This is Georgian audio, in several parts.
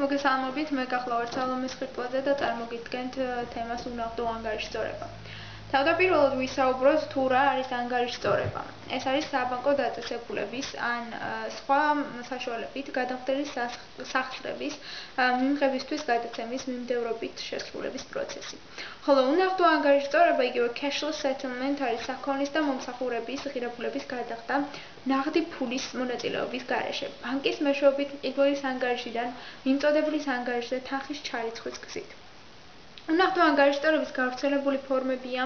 მოგესალმებით, მე გახლავართ სალომეს ხირტლაძე და წარმოგიდგენთ თემას უნაღდო ანგარიშწორება. თავდაპირველად ვისაუბროთ თუ რა არის ანგარიშწორება. ეს არის საბანკო დაწესებულების ან სხვა საშუალებით გადახდილი სახსრების მიმღებისთვის გადაცემის მიმდევრობით შესრულების პროცესი. ხოლო უნაღდო ანგარიშწორება იგივე cashless settlement არის საქონლის და მომსახურების ღირებულების გადახდა ნაღდი ფულის მონაწილეობის გარეშე. ბანკის მეშვეობით მყიდველის ანგარიშიდან მიმწოდებლის ანგარიშზე თანხის ჩარიცხვის გზით. უნაღდო ანგარიშწორების გავრცელებული ფორმებია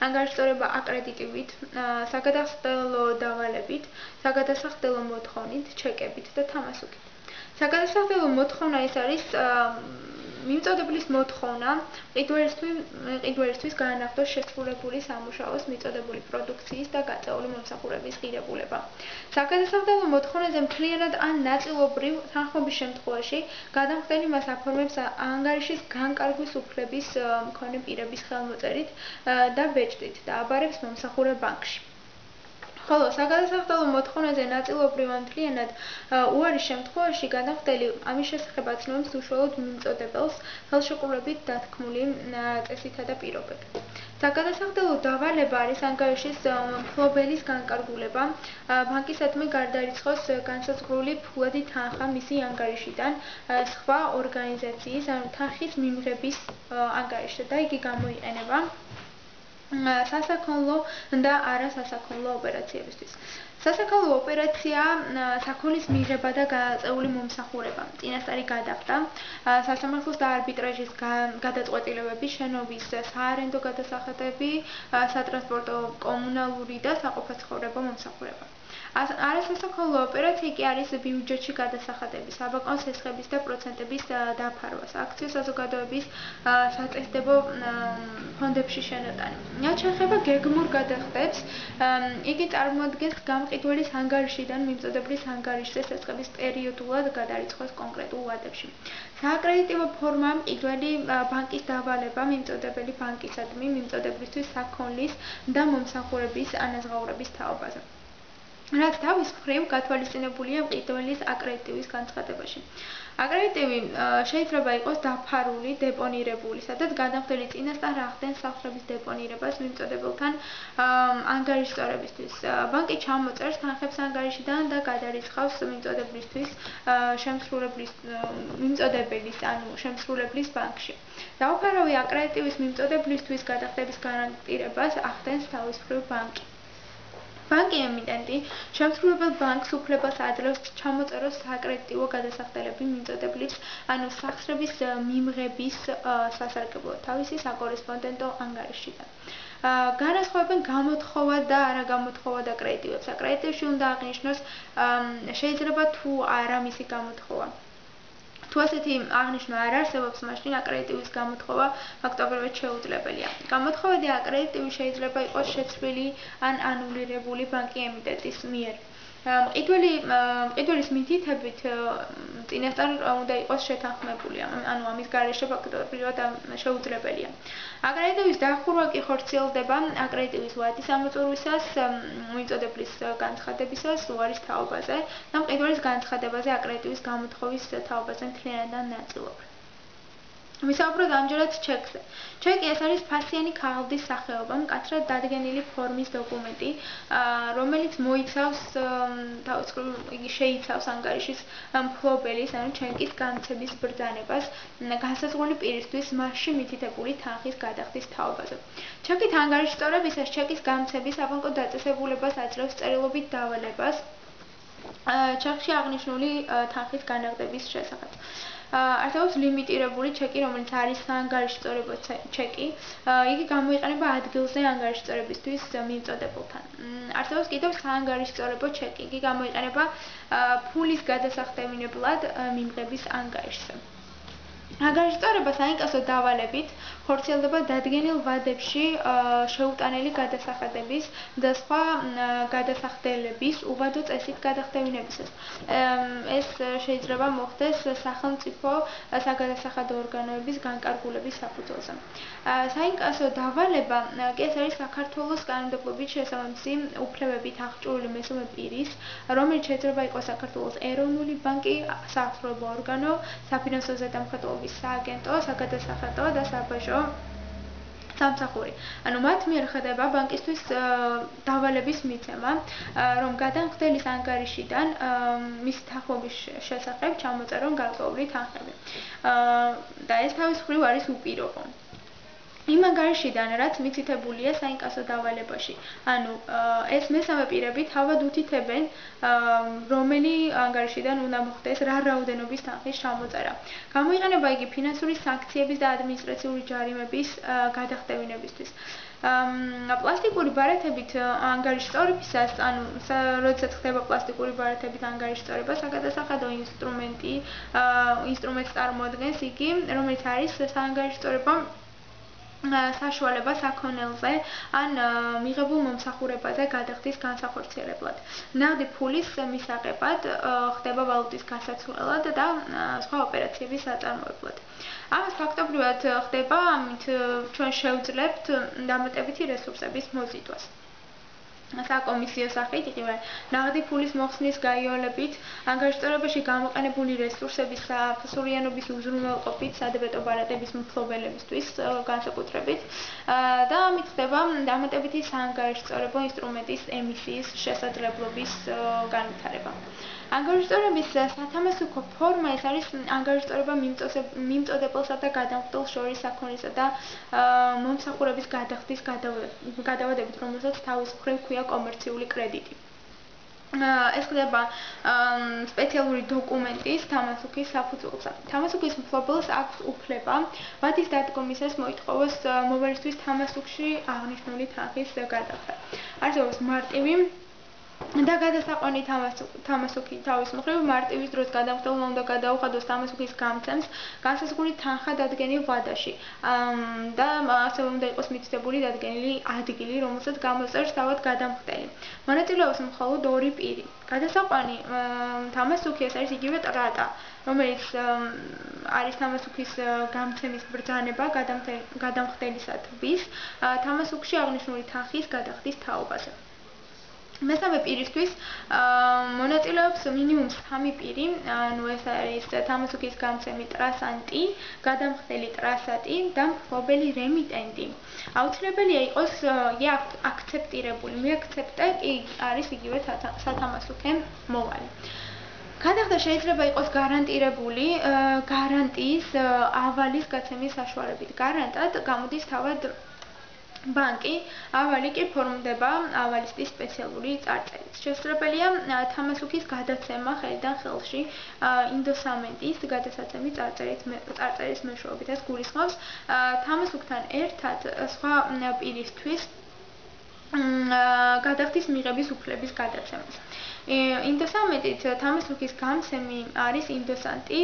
ანგარიშწორება აკრედიტივით, საგადასახდელო დავალებით, საგადასახდელო მოთხოვნით, ჩეკებით და თამასუქით. საგადასახდელო მოთხოვნა ეს არის მიმწოდებლის მოთხოვნა მყიდველისთვის გაანახდოს შესრულებული სამუშაოს მიწოდებული პროდუქციის და გაწეული მომსახურების ღირებულება. საგადასახდელო მოთხოვნაზე მთლიანად ან ნაწილობრივ თანხმობის შემთხვევაში გადამხდელი მას აფორმებს ანგარიშის განკარგვის უფლების მქონე პირების ხელმოწერით და ბეჭდით და აბარებს მომსახურე ბანკში. ხოლო საგადასახდელო მოთხოვნაზე ნაწილობრივ ან მთლიანად უარის შემთხვევაში გადამხდელი ამის შესახებ აცნობს უშუალოდ მიმწოდებელს ხელშეკრულებით დათქმული წესითა და პირობებით. საგადასახდელო დავალება არის ანგარიშის მფლობელის განკარგულება ბანკისადმი გარდაიწყოს განსაზღვრული ფულადი თანხა მისი ანგარიშიდან სხვა ორგანიზაციის ან თანხის მიმღების ანგარიშზე და იგი გამოიყენება სასაქონლო და არასასაქონლო ოპერაციებისთვის. სასაქონლო ოპერაცია საქონლის მიღება და გაწეული მომსახურება, წინასწარი გადახდა, სასამართლოს და არბიტრაჟის გადაწყვეტილებები, შენობის საარენდო გადასახადები, სატრანსპორტო, კომუნალური და საყოფაცხოვრებო მომსახურება. არასასაქონლო ოპერაცია კი არის ბიუჯეტში გადასახადები, საბანკო სესხების და პროცენტების დაფარვა, სააქციო საზოგადოების საწესდებო ფონდებში შენოტანი. რაც შეეხება გეგმურ გადახდებს, იგი წარმოადგენს გამყიდველის ანგარიშიდან მიმწოდებლის ანგარიშზე სესხების პერიოდულად გადარიცხვის კონკრეტულ ვადებში. სააკრედიტივო ფორმა მყიდველი ბანკის დავალება მიმწოდებელი ბანკისადმი მიმწოდებლისთვის საქონლის და მომსახურების ანაზღაურების თაობაზე. რაც თავის მხრივ გათვალისწინებულია მყიდველის აკრედიტივის განცხადებაში. აკრედიტივი შეიძლება იყოს დაფარული, დეპონირებული, სადაც გადამხდელი წინასწარ ახდენს სახსრების დეპონირებას მიმწოდებელთან ანგარიშწორებისთვის. ბანკი ჩამოწერს თანხებს ანგარიშიდან და გადარიცხავს მიმწოდებლის შემსრულებლის ბანკში. დაუფარავი აკრედიტივის მიმწოდებლისთვის გადახდების გარანტირებას ახდენს თავის მხრივ ბანკი. ბანკი ემიტენტი შემსრულებელ ბანკს უფლებას აძლევს ჩამოწეროს სააკრედიტივო გადასახდელები მიმწოდებლის ანუ სახსრების მიმღების სასარგებლოდ თავისი საკორესპონდენტო ანგარიშიდან. განასხვავებენ გამოთხოვა და არაგამოთხოვად აკრედიტივებს. აკრედიტივში უნდა აღნიშნოს შეიძლება თუ არა მისი გამოთხოვა. თუ ასეთი აღნიშვნა არ არსებობს, მაშინ აკრედიტივის გამოთხოვა ფაქტობრივად შეუძლებელია. გამოთხოვადი აკრედიტივი შეიძლება იყოს შეცვლილი ან ანულირებული ბანკი ემიტენტის მიერ. მყიდველის მითითებით წინასწარ უნდა იყოს შეთანხმებული, ანუ ამის გარეშე ფაქტობრივად შეუძლებელია. აკრედიტივის დახურვა კი ხორციელდება აკრედიტივის ვადის ამოწურვისას, მიმწოდებლის განცხადებისას, უარის თაობაზე და მყიდველის განცხადებაზე აკრედიტივის გამოთხოვის თაობაზე მთლიანად ან ნაწილობრივ. ვისაუბროთ ამჯერად ჩეკზე. ჩეკი ეს არის ფასიანი ქაღალდის სახეობა, მკაცრად დადგენილი ფორმის დოკუმენტი, რომელიც მოიცავს იგი შეიცავს ანგარიშის მფლობელის, ანუ ჩეკის გამცემის ბრძანებას განსაზღვრული პირისთვის მასში მითითებული თანხის გადახდის თაობაზე. ჩეკით ანგარიშწორებისას ჩეკის გამცემის საბანკო დაწესებულებას აძლევს წერილობით დავალებას ჩეკში აღნიშნული თანხის განაღდების შესახებ. არსებობს ლიმიტირებული ჩეკი, რომელიც არის საანგარიშწორებო ჩეკი. იგი გამოიყენება ადგილზე ანგარიშწორებისთვის მიმწოდებელთან. არსებობს კიდევ საანგარიშწორებო ჩეკი. იგი გამოიყენება ფულის გადასახდენებლად მიმღების ანგარიშზე. ანგარიშწორება საინკასო დავალებით ხორციელდება დადგენილ ვადებში შეუტანილი გადასახადების და სხვა გადასახდელების უვადო წესით გადახდევინებისას. ეს შეიძლება მოხდეს სახელმწიფო საგადასახადო ორგანოების განკარგულების საფუძველზე. საინკასო დავალება კი ეს არის საქართველოს კანონმდებლობით შესაბამისი უფლებებით აღჭურვილი მესამე პირის, რომელიც შეიძლება იყოს საქართველოს ეროვნული ბანკი, საავტომობილო ორგანო, საფინანსო ზედამხედველობის სააგენტო, საგადასახადო და საბაჟო სამსახური. ანუ მათ მიერ ხდება ბანკისთვის დავალების მიცემა, რომ გადამხდელის ანგარიშიდან მისი თანხმობის შესახებ ჩამოწერონ გარკვეული თანხები. და ეს თავის მხრივ არის უპირობო. იმ ანგარიშიდან, რაც მითითებულია საინკასო დავალებაში. ანუ ეს მესამე პირები თავად უთითებენ, რომელი ანგარიშიდან უნდა მოხდეს რა რაოდენობის თანხის ჩამოწერა. გამოიყენება იგი ფინანსური სანქციების და ადმინისტრაციული ჯარიმების გადახდევინებისთვის. პლასტიკური ბარათებით ანგარიშწორებისას, ანუ როდესაც ხდება პლასტიკური ბარათებით ანგარიშწორება, საგადასახადო ინსტრუმენტს წარმოადგენს იგი, რომელიც არის საანგარიშწორება საშუალება საქონელზე ან მიღებულ მომსახურებაზე გადახდის განსახორციელებლად. ნაღდი ფულის მისაღებად ხდება ვალუტის გასაცვლელად და სხვა ოპერაციების საწარმოებლად. ამას ფაქტობრივად ხდება, ამით ჩვენ შევძლებთ დამატებითი რესურსების მოზიდვას. საკომისიო სახით იგივე ნაღდი ფულის მოხსნის გაიოლებით ანგარიშწორებაში გამოყენებული რესურსების საფასურიანობის უზრუნველყოფით სადებეტო ბარათების მფლობელებისთვის განსაკუთრებით და ამით ხდება დამატებითი საანგარიშწორებო ინსტრუმენტის ემისიის შესაძლებლობის განვითარება. ანგარიშწორების სათამასუქო ფორმა ეს არის ანგარიშწორება მიმწოდებელსა და გადამხდელს შორის საქონლისა და მომსახურების გადახდის გადავადებით, რომელსაც თავის მხრივ ჰქვია კომერციული კრედიტი. ეს ხდება სპეციალური დოკუმენტის თამასუქის საფუძველზე. თამასუქის მფლობელს აქვს უფლება ვადის დადგომისას მოითხოვოს მოვალისთვის თამასუქში აღნიშნული თანხის გადახდა. არსებობს მარტივი და გადასაყვანი თამასუქი თავის მხრივ მარტივის დროს გადამხდელმა უნდა გადაუხადოს თამასუქის გამცემს განსაზღვრული თანხა დადგენილ ვადაში და ასევე უნდა იყოს მითითებული დადგენილი ადგილი, რომელსაც გამოწერს თავად გადამხდელი. მონაწილეობს მხოლოდ ორი პირი. გადასაყვანი თამასუქი ეს არის იგივე ტრატა, რომელიც არის თამასუქის გამცემის ბრძანება გადამხდელისათვის თამასუქში აღნიშნული თანხის გადახდის თაობაზე. მესამე პირისთვის მონაწილეობს მინიმუმ 3 პირი, ანუ ეს არის თამასუქის გამცემი ტრასანტი, გადამხდელი ტრასატი და მფლობელი რემიტენტი. აუცილებელია იყოს აქცეპტირებული. მიაქცეპტე კი არის იგივე სათამასუქე მოვალი. გადახდა შეიძლება იყოს გარანტირებული გარანტიის ავალის გაცემის საშუალებით. გარანტად გამოდის თავად ბანკი, ავალი კი ფორმდება ავალისტის სპეციალური წარწერით. შესაძლებელია თამასუქის გადაცემა ხელიდან ხელში ინდოსამენტის გადასაცემი წარწერის მეშვეობით. ეს გულისხმობს თამასუქთან ერთად სხვა პირისთვის გადახდის მიღების უფლების გადაცემას. ინდოსამენტით თამასუქის გამცემი არის ინდოსანტი,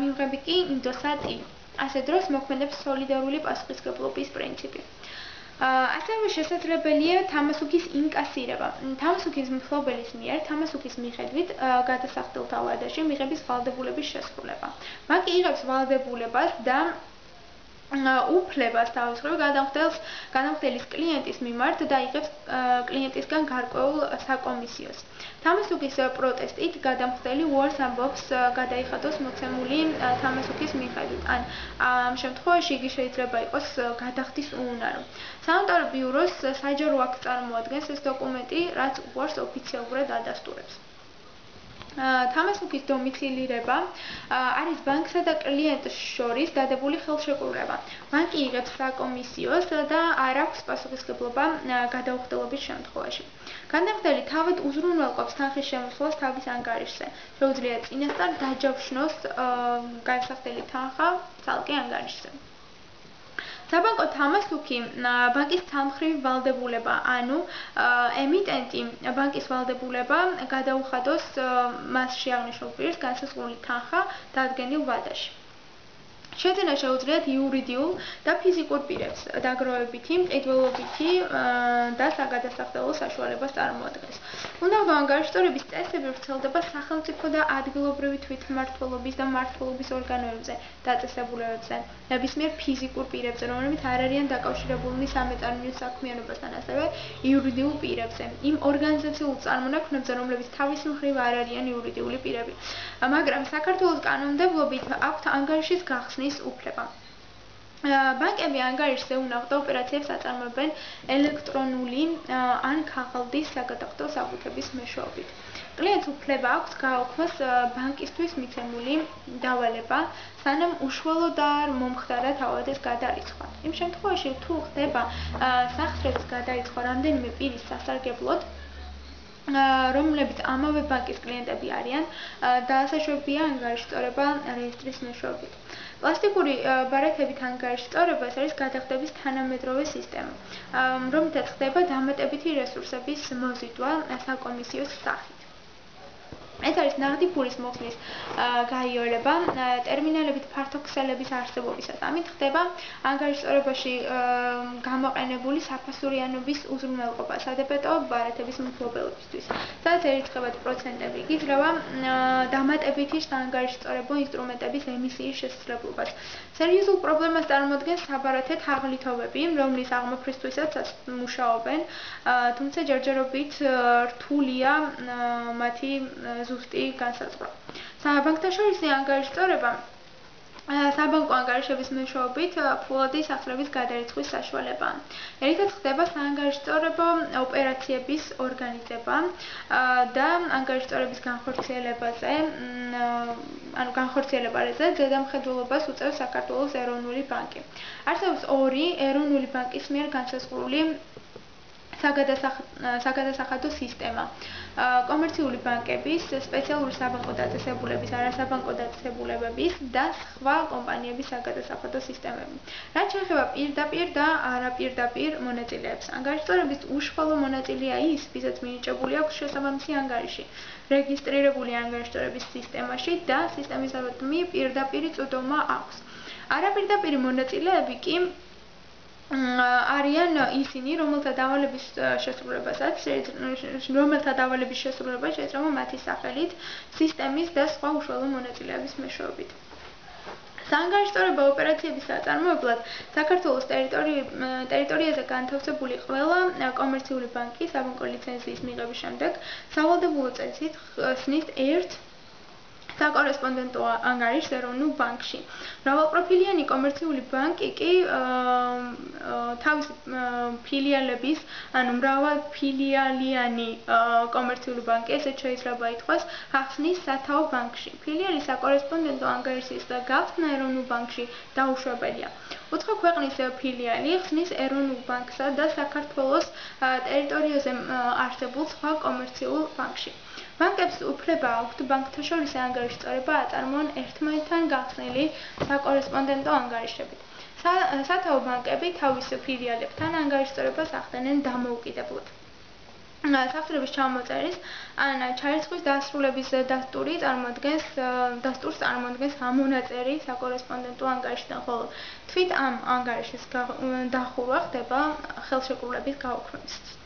მიღები კი ინდოსატი. ასე დროს მოქმედებს სოლიდარული პასუხისმგებლობის პრინციპი. ასევე შესაძლებელია თამასუქის ინკასირება. თამასუქის მფლობელის მიერ თამასუქის მიხედვით გადასახდელთა ვადაში მიღების ვალდებულების შესრულება. ბანკი იღებს ვალდებულებას და უფლებას თავის მხრივ გადამხდელის კლიენტის მიმართ და იღებს კლიენტისგან გარკვეულ საკომისიოს. თამასუქის პროტესტით გადამხდელი უარს ამბობს გადაიხადოს მოცემული თამასუქის მიხედვით. ამ შემთხვევაში იგი შეიძლება იყოს გადახდის უუნარო. სანოტარო ბიუროს საჯარო აქტს წარმოადგენს ეს დოკუმენტი, რაც უარს ოფიციალურად ადასტურებს. თამასუქის დომიცილირება არის ბანკსა და კლიენტს შორის დადებული ხელშეკრულება. ბანკი იღებს საკომისიოს და არ აქვს პასუხისმგებლობა გადაუხდელობის შემთხვევაში. გადამხდელი თავად უზრუნველყოფს თანხის შემოსვლას თავის ანგარიშზე. შეუძლია წინასწარ დაჯავშნოს განსახდელი თანხა ცალკე ანგარიშზე. საბანკო თამასუქი ბანკის თანმხრივი ვალდებულება, ანუ ემიტენტი ბანკის ვალდებულება გადაუხადოს მასში აღნიშნულ პირს განსაზღვრული თანხა დადგენილ ვადაში. შეძენა შეუძლიათ იურიდიულ და ფიზიკურ პირებს დაგროვებითი, მყიდველობითი და საგადასახდელო საშუალებას წარმოადგენს. უნდაო ანგარიშტორების წესები ვრცელდება სახელმწიფო და ადგილობრივი თვითმმართველობის და მმართველობის ორგანოებზე, დაწესებულებებზე, ნებისმიერ ფიზიკურ პირებზე, რომლებიც არ არიან დაკავშირებულნი სამეწარმეო საქმიანობასთან, ასევე იურიდიულ პირებზე, იმ ორგანიზაციულ წარმონაქმნებზე, რომლებიც თავის მხრივ არ არიან იურიდიული პირები. მაგრამ საქართველოს კანონმდებლობით აქვთ ანგარიშის გახსნის უფლება. ბანკები ანგარიშზე უნაღდო ოპერაციებს აწარმოებენ ელექტრონული ან ქაღალდის საგადახდო საბუთების მეშვეობით. კლიენტს უფლება აქვს გააუქმოს ბანკისთვის მიცემული დავალება, სანამ უშუალოდ არ მომხდარა თავადეს გადარიცხვა. იმ შემთხვევაში, თუ ხდება სახსრების გადარიცხვა რამდენიმე პირის სასარგებლოდ, რომლებიც ამავე ბანკის კლიენტები არიან, დაასაშვებია ანგარიშტორება რეესტრის მეშვეობით. პლასტიკური ბარათებით ანგარიშტორება ეს არის გადახდების თანამედროვე სისტემა, რომლითაც ხდება დამატებითი რესურსების მოზიდვა საკომისიო სახით. ეს არის ნაღდი ფულის მოხსნის გაიოლება ტერმინალებით ფართოქსელების არსებობისას. ამით ხდება ანგარიშტორებაში გამოყენებული საფასურიანობის უზრუნველყოფა სადებეტო ბარათების მფლობელებისთვის. სადაც ერიცხებათ პროცენტები, იგრძნობა დამატებითი საანგარიშტორებო ინსტრუმენტების ემისიის შესაძლებლობას. სერიოზულ პრობლემას წარმოადგენს საბარათე თაღლითობები, რომლის აღმოფხვრისთვისაც მუშაობენ, თუმცა ჯერჯერობით რთულია მათი ზუსტი განსაზღვრა. საბანკთაშორისი ანგარიშტორება საბანკო ანგარიშების მეშვეობით ფულადი სახსრების გადარიცხვის საშუალებაა. ერთად ხდება საანგარიშტორებო ოპერაციების ორგანიზება და ანგარიშტორების განხორციელებაზე ზედამხედველობას უწევს საქართველოს ეროვნული ბანკი. არსებობს ორი ეროვნული ბანკის მიერ განსაზღვრული საგადასახადო სისტემა. კომერციული ბანკების, სპეციალური საბანკო დაწესებულების, არასაბანკო დაწესებულებების და სხვა კომპანიების საგადასახადო სისტემები. რაც შეეხება პირდაპირ და არაპირდაპირ მონაწილეებს, ანგარიშტორების უშუალო მონაწილეა ის, ვისაც მინიჭებული აქვს შესაბამისი ანგარიში, რეგისტრირებული ანგარიშტორების სისტემაში და სისტემისადმი პირდაპირი წვდომა აქვს. არაპირდაპირი მონაწილეები კი არიან ისინი, რომელთა დავალების შესრულება შეიძლება მათი სახელით, სისტემის და სხვა უშუალო მონაწილეების მეშვეობით. საანგარიშტორებო ოპერაციების საწარმოებლად საქართველოს ტერიტორიაზე განთავსებული ყველა კომერციული ბანკი საბანკო ლიცენზიის მიღების შემდეგ სავალდებულო წესით ხსნის ერთ საკორესპონდენტო ანგარიშს ეროვნულ ბანკში. მრავალპროფილიანი კომერციული ბანკი კი თავისი ფილიალების, ანუ მრავალფილიალიანი კომერციული ბანკი, ესეც შეიძლება ითქვას, ახსნის სათაო ბანკში. ფილიალის საკორესპონდენტო ანგარიშის გახსნა ეროვნულ ბანკში დაუშვებელია. უცხო ქვეყნის ფილიალი ხსნის ეროვნულ ბანკსა და საქართველოს ტერიტორიაზე არსებულ სხვა კომერციულ ბანკში. ბანკებს უფლება აქვთ ბანკთაშორისი ანგარიშტორება აწარმოონ ერთმანეთთან გახსნილი საკორესპონდენტო ანგარიშებით. სათაო ბანკები თავის ფილიალებთან ანგარიშტორებას ახდენენ დამოუკიდებლად. სახსრების ჩამოწერის ან ჩარიცხვის დასრულების დასტურს წარმოადგენს ამონაწერი საკორესპონდენტო ანგარიშთან, ხოლო თვით ამ ანგარიშის დახურვა ხდება ხელშეკრულების გაუქმებისას.